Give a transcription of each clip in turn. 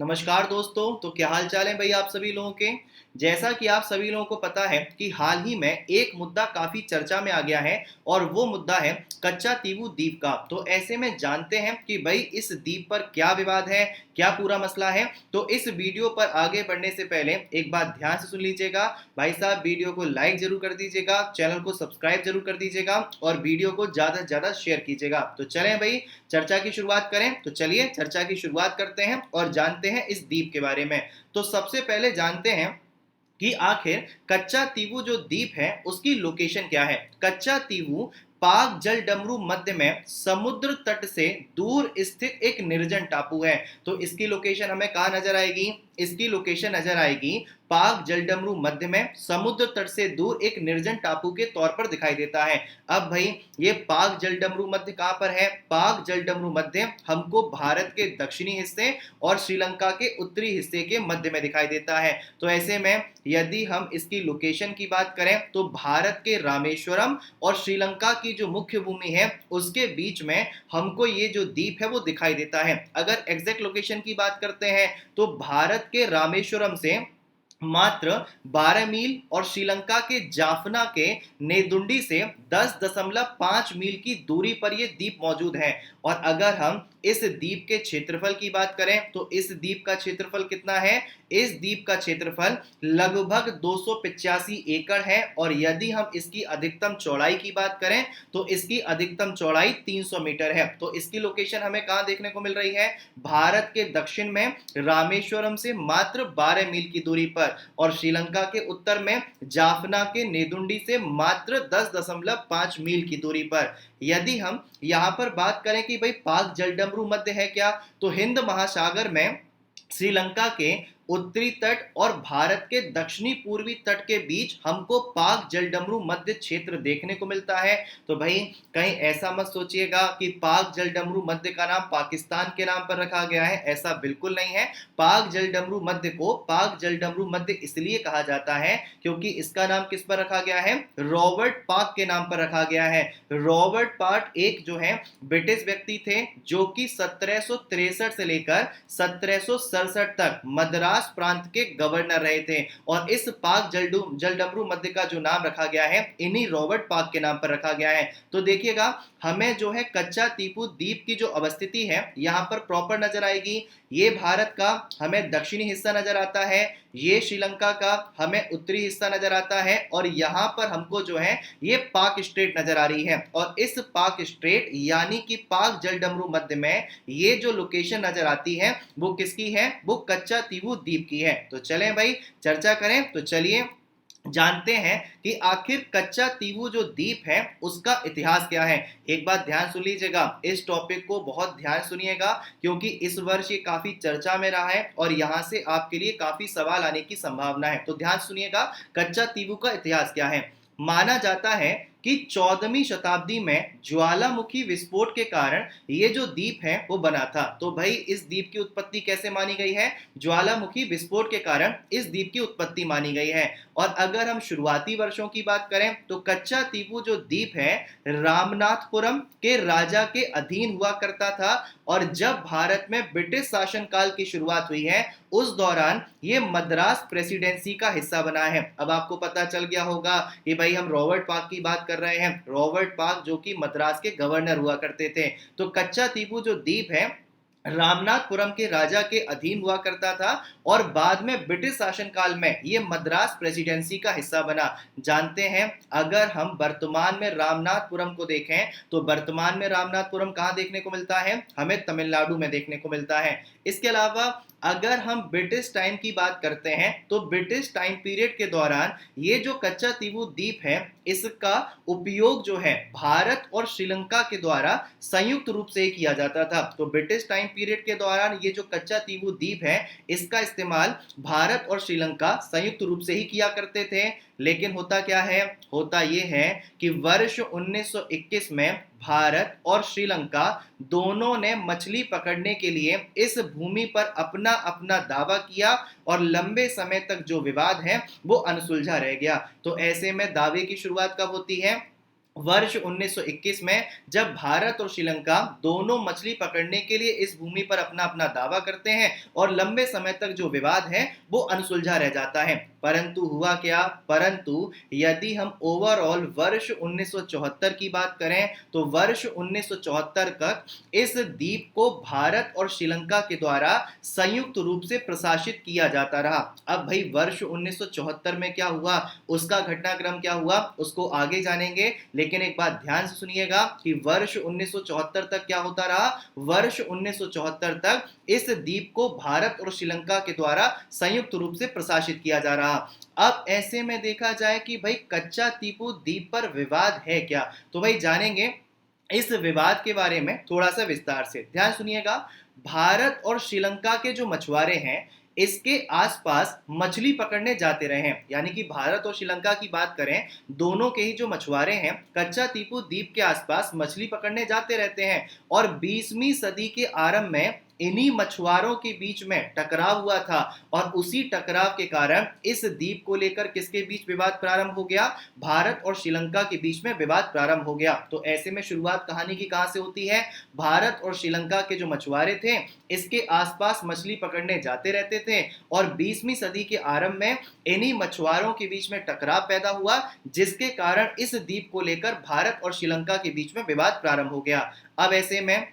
नमस्कार दोस्तों। तो क्या हाल चाल है भाई आप सभी लोगों के। जैसा कि आप सभी लोगों को पता है कि हाल ही में एक मुद्दा काफी चर्चा में आ गया है और वो मुद्दा है कच्चा तीवू द्वीप का। तो ऐसे में जानते हैं कि भाई इस द्वीप पर क्या विवाद है, क्या पूरा मसला है। तो इस वीडियो पर आगे बढ़ने से पहले एक बात ध्यान से सुन लीजिएगा। भाई साहब वीडियो को लाइक जरूर कर दीजिएगा, चैनल को सब्सक्राइब जरूर कर दीजिएगा और वीडियो को ज्यादा से ज्यादा शेयर कीजिएगा। तो चलें भाई चर्चा की शुरुआत करें। तो चलिए चर्चा की शुरुआत करते हैं और जानते हैं इस द्वीप के बारे में। तो सबसे पहले जानते हैं कि आखिर कच्चा तीवू जो द्वीप है उसकी लोकेशन क्या है। कच्चा तीवू पाक जल डमरू मध्य में समुद्र तट से दूर स्थित एक निर्जन टापू है। तो इसकी लोकेशन हमें कहाँ नजर आएगी, इसकी लोकेशन नजर आएगी पाक जलडमरू मध्य में समुद्र तट से दूर एक निर्जन टापू के तौर पर दिखाई देता है। अब भाई ये पाक जलडमरू मध्य कहाँ पर है। पाक जलडमरू मध्य हमको भारत के दक्षिणी हिस्से और श्रीलंका के उत्तरी हिस्से के मध्य में दिखाई देता है। तो ऐसे में यदि हम इसकी लोकेशन की बात करें तो भारत के रामेश्वरम और श्रीलंका की जो मुख्य भूमि है उसके बीच में हमको ये जो द्वीप है वो दिखाई देता है। अगर एग्जैक्ट लोकेशन की बात करते हैं तो भारत के रामेश्वरम से मात्र 12 मील और श्रीलंका के जाफना के नेदुंडी से 10.5 मील की दूरी पर यह द्वीप मौजूद है। और अगर हम इस द्वीप के क्षेत्रफल की बात करें तो इस द्वीप का क्षेत्रफल कितना है। इस द्वीप का क्षेत्रफल लगभग 285 एकड़ है और यदि हम इसकी अधिकतम चौड़ाई की बात करें तो इसकी अधिकतम चौड़ाई 300 मीटर है। तो इसकी लोकेशन हमें कहां देखने को मिल रही है, भारत के दक्षिण में रामेश्वरम से मात्र 12 मील की दूरी पर और श्रीलंका के उत्तर में जाफना के नेदुंडी से मात्र 10.5 मील की दूरी पर। यदि हम यहां पर बात करें कि भाई पाक जलडमरू मध्य है क्या, तो हिंद महासागर में श्रीलंका के उत्तरी तट और भारत के दक्षिणी पूर्वी तट के बीच हमको पाक जलडमरू मध्य क्षेत्र देखने को मिलता है। तो भाई कहीं ऐसा मत सोचिएगा कि पाक जलडमरू मध्य का नाम पाकिस्तान के नाम पर रखा गया है, ऐसा बिल्कुल नहीं है। पाक जलडमरू मध्य को पाक जलडमरू मध्य इसलिए कहा जाता है क्योंकि इसका नाम किस पर रखा गया है, रॉबर्ट पार्क के नाम पर रखा गया है। रॉबर्ट पार्क एक जो है ब्रिटिश व्यक्ति थे जो कि 1763 से लेकर 1767 तक मद्रास प्रांत के गवर्नर रहे थे और इस पाक जलडमरू मध्य का जो नाम रखा गया है इन्हीं रॉबर्ट पार्क के नाम पर रखा गया है। तो देखिएगा हमें जो है कच्चा तीपू द्वीप की जो अवस्थिति है यहाँ पर प्रॉपर नजर आएगी। ये भारत का हमें दक्षिणी हिस्सा नजर आता है, ये श्रीलंका का हमें उत्तरी हिस्सा नजर आता है और यहाँ पर हमको जो है ये पाक स्ट्रेट नजर आ रही है। और इस पाक स्ट्रेट यानी कि पाक जलडमरू मध्य में ये जो लोकेशन नजर आती है वो किसकी है, वो कच्चा तीवू द्वीप की है। तो चलें भाई चर्चा करें। तो चलिए जानते हैं कि आखिर कच्चा तीवू जो द्वीप है उसका इतिहास क्या है। एक बात ध्यान सुन लीजिएगा, इस टॉपिक को बहुत ध्यान सुनिएगा क्योंकि इस वर्ष ये काफी चर्चा में रहा है और यहां से आपके लिए काफी सवाल आने की संभावना है। तो ध्यान सुनिएगा कच्चा तीवू का इतिहास क्या है। माना जाता है कि 14वीं शताब्दी में ज्वालामुखी विस्फोट के कारण ये जो द्वीप है वो बना था। तो भाई इस द्वीप की उत्पत्ति कैसे मानी गई है, ज्वालामुखी विस्फोट के कारण इस द्वीप की उत्पत्ति मानी गई है। और अगर हम शुरुआती वर्षों की बात करें तो कच्चा तीवू जो द्वीप है रामनाथपुरम के राजा के अधीन हुआ करता था और जब भारत में ब्रिटिश शासनकाल की शुरुआत हुई है उस दौरान ये मद्रास प्रेसिडेंसी का हिस्सा बना है। अब आपको पता चल गया होगा कि भाई हम रॉबर्ट पार्क की बात कर रहे हैं, रॉबर्ट पार्क जो कि मद्रास के गवर्नर हुआ करते थे। तो कच्चा तीवू जो द्वीप है रामनाथपुरम के राजा के अधीन हुआ करता था और बाद में ब्रिटिश शासनकाल में यह मद्रास प्रेसिडेंसी का हिस्सा बना। जानते हैं अगर हम वर्तमान में रामनाथपुरम को देखें तो वर्तमान में रामनाथपुरम कहां देखने को मिलता है, हमें तमिलनाडु में देखने को मिलता है। इसके अलावा अगर हम ब्रिटिश टाइम की बात करते हैं तो ब्रिटिश टाइम पीरियड के दौरान ये जो कच्चा तीवू द्वीप है इसका उपयोग जो है भारत और श्रीलंका के द्वारा संयुक्त रूप से ही किया जाता था। तो ब्रिटिश टाइम पीरियड के दौरान ये जो कच्चा तीवू द्वीप है इसका इस्तेमाल भारत और श्रीलंका संयुक्त रूप से ही किया करते थे। लेकिन होता क्या है, होता ये है कि वर्ष 1921 में भारत और श्रीलंका दोनों ने मछली पकड़ने के लिए इस भूमि पर अपना अपना दावा किया और लंबे समय तक जो विवाद है वो अनसुलझा रह गया। तो ऐसे में दावे की शुरुआत कब होती है, वर्ष 1921 में, जब भारत और श्रीलंका दोनों मछली पकड़ने के लिए इस भूमि पर अपना अपना दावा करते हैं और लंबे समय तक जो विवाद है वो अनसुलझा रह जाता है। परंतु हुआ क्या, परंतु यदि हम ओवरऑल वर्ष 1974 की बात करें तो वर्ष 1974 तक इस द्वीप को भारत और श्रीलंका के द्वारा संयुक्त रूप से प्रशासित किया जाता रहा। अब भाई वर्ष 1974 में क्या हुआ, उसका घटनाक्रम क्या हुआ, उसको आगे जानेंगे। लेकिन एक बात ध्यान से सुनिएगा कि वर्ष 1974 तक क्या होता रहा, वर्ष 1974 तक इस द्वीप को भारत और श्रीलंका के द्वारा संयुक्त रूप से प्रशासित किया जा रहा। अब ऐसे में देखा जाए कि भाई कच्चा टीपू द्वीप पर विवाद है क्या, तो भाई जानेंगे इस विवाद के बारे में थोड़ा सा विस्तार से। ध्यान सुनिएगा, भारत और श्रीलंका के जो मछुआरे हैं इसके आसपास मछली पकड़ने जाते रहे हैं, यानी कि भारत और श्रीलंका की बात करें, दोनों के ही जो मछुआरे हैं कच्चा टीपू द्वीप के आसपास मछली पकड़ने जाते रहते हैं। और 20वीं सदी के आरंभ में इन्हीं मछुआरों के बीच में टकराव हुआ था और उसी टकराव के कारण इस द्वीप को लेकर किसके बीच विवाद प्रारंभ हो गया, भारत और श्रीलंका के बीच में विवाद प्रारंभ हो गया। तो ऐसे में शुरुआत कहानी की कहां से होती है, भारत और श्रीलंका के जो मछुआरे थे इसके आसपास मछली पकड़ने जाते रहते थे और 20वीं सदी के आरंभ में इन्हीं मछुआरों के बीच में टकराव पैदा हुआ, जिसके कारण इस द्वीप को लेकर भारत और श्रीलंका के बीच में विवाद प्रारंभ हो गया। अब ऐसे में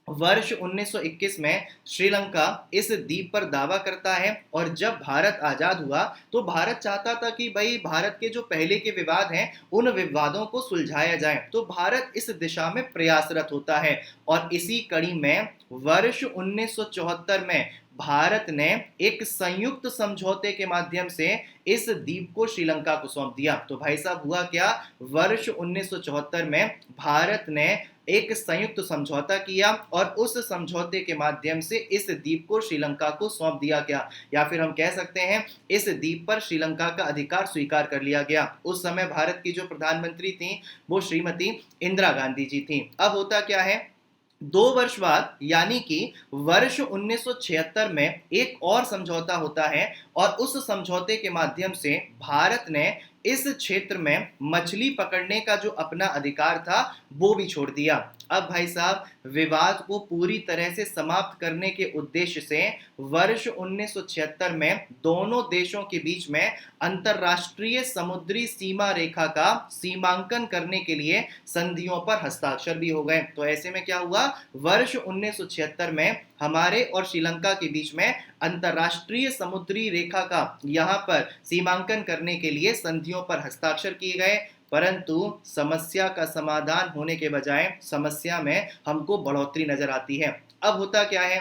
वर्ष 1921 में श्रीलंका इस द्वीप पर दावा करता है और जब भारत आजाद हुआ तो भारत चाहता था कि भाई भारत के जो पहले के विवाद हैं उन विवादों को सुलझाया जाए, तो भारत इस दिशा में प्रयासरत होता है। और इसी कड़ी में वर्ष 1974 में भारत ने एक संयुक्त समझौते के माध्यम से इस द्वीप को श्रीलंका को सौंप दिया। तो भाई साहब हुआ क्या, वर्ष 1974 में भारत ने एक संयुक्त समझौता किया और उस समझौते के माध्यम से इस द्वीप को श्रीलंका को सौंप दिया गया, या फिर हम कह सकते हैं इस द्वीप पर श्रीलंका का अधिकार स्वीकार कर लिया गया। उस समय भारत की जो प्रधानमंत्री थी वो श्रीमती इंदिरा गांधी जी थी। अब होता क्या है, 2 वर्ष बाद यानी कि वर्ष 1976 में एक और समझौता होता है और उस समझौते के माध्यम से भारत ने इस क्षेत्र में मछली पकड़ने का जो अपना अधिकार था वो भी छोड़ दिया। अब भाई साहब विवाद को पूरी तरह से समाप्त करने के उद्देश्य से वर्ष 1976 में दोनों देशों के बीच में अंतरराष्ट्रीय समुद्री सीमा रेखा का सीमांकन करने के लिए संधियों पर हस्ताक्षर भी हो गए। तो ऐसे में क्या हुआ, वर्ष 1976 में हमारे और श्रीलंका के बीच में अंतरराष्ट्रीय समुद्री रेखा का यहां पर सीमांकन करने के लिए संधियों पर हस्ताक्षर किए गए। परंतु समस्या का समाधान होने के बजाय समस्या में हमको बढ़ोतरी नजर आती है। अब होता क्या है,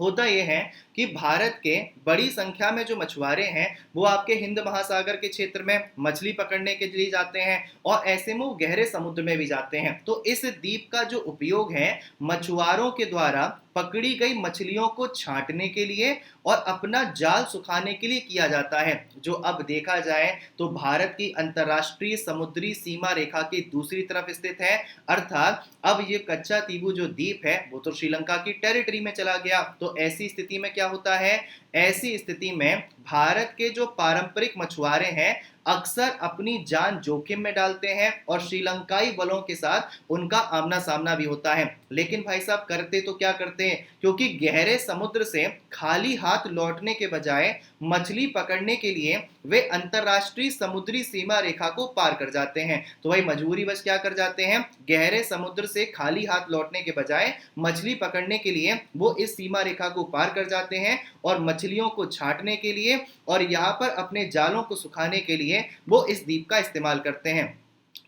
होता यह है कि भारत के बड़ी संख्या में जो मछुआरे हैं वो आपके हिंद महासागर के क्षेत्र में मछली पकड़ने के लिए जाते हैं और ऐसे में वो गहरे समुद्र में भी जाते हैं। तो इस द्वीप का जो उपयोग है मछुआरों के द्वारा पकड़ी गई मछलियों को छांटने के लिए और अपना जाल सुखाने के लिए किया जाता है, जो अब देखा जाए तो भारत की अंतरराष्ट्रीय समुद्री सीमा रेखा की दूसरी तरफ स्थित है। अर्थात अब ये कच्चा तीबू जो द्वीप है वो तो श्रीलंका की टेरिटरी में चला गया। तो ऐसी स्थिति में क्या होता है, ऐसी स्थिति में भारत के जो पारंपरिक मछुआरे हैं अक्सर अपनी जान जोखिम में डालते हैं और श्रीलंकाई बलों के साथ उनका आमना सामना भी होता है। लेकिन भाई साहब करते तो क्या करते हैं, क्योंकि गहरे समुद्र से खाली हाथ लौटने के बजाय मछली पकड़ने के लिए वे अंतरराष्ट्रीय समुद्री सीमा रेखा को पार कर जाते हैं। तो भाई मजबूरी बस क्या कर जाते हैं, गहरे समुद्र से खाली हाथ लौटने के बजाय मछली पकड़ने के लिए वो इस सीमा रेखा को पार कर जाते हैं और मछलियों को छांटने के लिए और यहाँ पर अपने जालों को सुखाने के लिए वो इस द्वीप का इस्तेमाल करते हैं।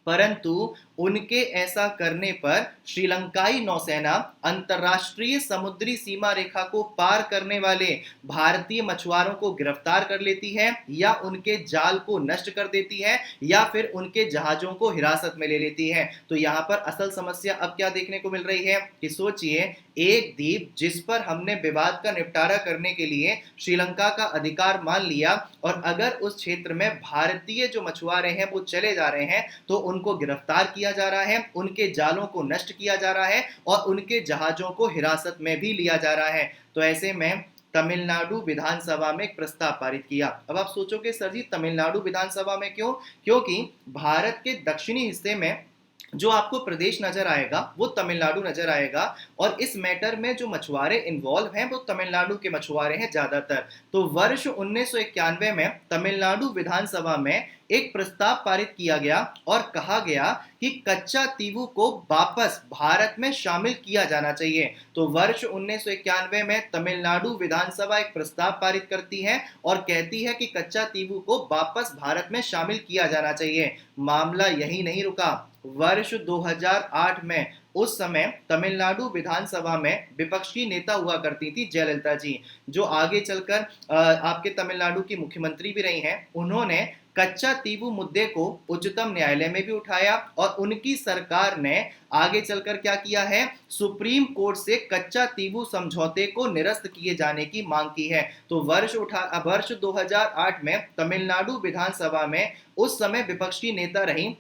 परंतु उनके ऐसा करने पर श्रीलंकाई नौसेना अंतरराष्ट्रीय समुद्री सीमा रेखा को पार करने वाले भारतीय मछुआरों को गिरफ्तार कर लेती है या उनके जाल को नष्ट कर देती है या फिर उनके जहाजों को हिरासत में ले लेती है। तो यहाँ पर असल समस्या अब क्या देखने को मिल रही है कि सोचिए, एक द्वीप जिस पर हमने विवाद का निपटारा करने के लिए श्रीलंका का अधिकार मान लिया और अगर उस क्षेत्र में भारतीय जो मछुआरे हैं वो चले जा रहे हैं तो उनको गिरफ्तार किया जा रहा है, उनके जालों को नष्ट किया जा रहा है और उनके जहाजों को हिरासत में भी लिया जा रहा है। तो ऐसे में तमिलनाडु विधानसभा में एक प्रस्ताव पारित किया। अब आप सोचोगे सर जी तमिलनाडु विधानसभा में क्यों, क्योंकि भारत के दक्षिणी हिस्से में जो आपको प्रदेश नजर आएगा वो तमिलनाडु नजर आएगा, और इस मैटर में जो मछुआरे इन्वॉल्व हैं वो तमिलनाडु के मछुआरे हैं ज्यादातर। तो वर्ष 1991 में तमिलनाडु विधानसभा में एक प्रस्ताव पारित किया गया और कहा गया कि कच्चा तीवू को वापस भारत में शामिल किया जाना चाहिए। तो वर्ष 1991 में तमिलनाडु विधानसभा एक प्रस्ताव पारित करती है और कहती है कि कच्चा तीवू को वापस भारत में शामिल किया जाना चाहिए। मामला यही नहीं रुका। वर्ष 2008 में उस समय तमिलनाडु विधानसभा में विपक्ष की नेता हुआ करती थी जयललिता जी, जो आगे चलकर आपके तमिलनाडु की मुख्यमंत्री भी रही हैं। उन्होंने कच्चा तीवू मुद्दे को उच्चतम न्यायालय में भी उठाया और उनकी सरकार ने आगे चलकर क्या किया है, सुप्रीम कोर्ट से कच्चा तीवू समझौते को निरस्त किए जाने की मांग की है। तो वर्ष 2008 में तमिलनाडु विधानसभा में उस समय विपक्ष की नेता रही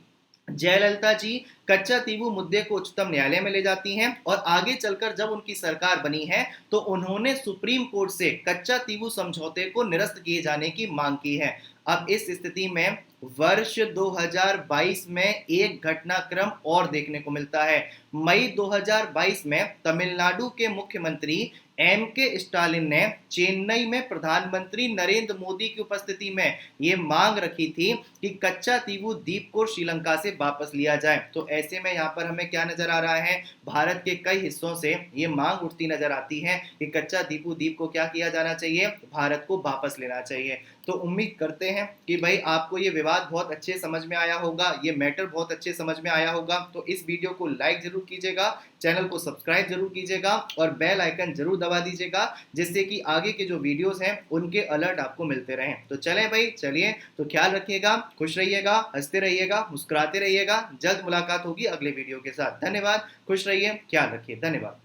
जयललिता जी कच्चा तीवू मुद्दे को उच्चतम न्यायालय में ले जाती हैं, और आगे चलकर जब उनकी सरकार बनी है तो उन्होंने सुप्रीम कोर्ट से कच्चा तीवू समझौते को निरस्त किए जाने की मांग की है। अब इस स्थिति में वर्ष 2022 में एक घटनाक्रम और देखने को मिलता है। मई 2022 में तमिलनाडु के मुख्यमंत्री के स्टालिन ने चेन्नई में प्रधानमंत्री नरेंद्र मोदी की उपस्थिति में यह मांग रखी थी कि कच्चा तीवू द्वीप को श्रीलंका से वापस लिया जाए। तो ऐसे में यहाँ पर हमें क्या नजर आ रहा है, भारत के कई हिस्सों से ये मांग उठती नजर आती है कि कच्चा तीवू द्वीप को क्या किया जाना चाहिए, भारत को वापस लेना चाहिए। तो उम्मीद करते हैं कि भाई आपको ये विवाद बहुत अच्छे समझ में आया होगा, ये मैटर बहुत अच्छे समझ में आया होगा। तो इस वीडियो को लाइक जरूर कीजिएगा, चैनल को सब्सक्राइब जरूर कीजिएगा और बेल आइकन जरूर दबा दीजिएगा, जिससे कि आगे के जो वीडियोस हैं उनके अलर्ट आपको मिलते रहें। तो चलें भाई, चलिए, तो ख्याल रखिएगा, खुश रहिएगा, हंसते रहिएगा, मुस्कुराते रहिएगा। जल्द मुलाकात होगी अगले वीडियो के साथ। धन्यवाद, खुश रहिए, ख्याल रखिए, धन्यवाद।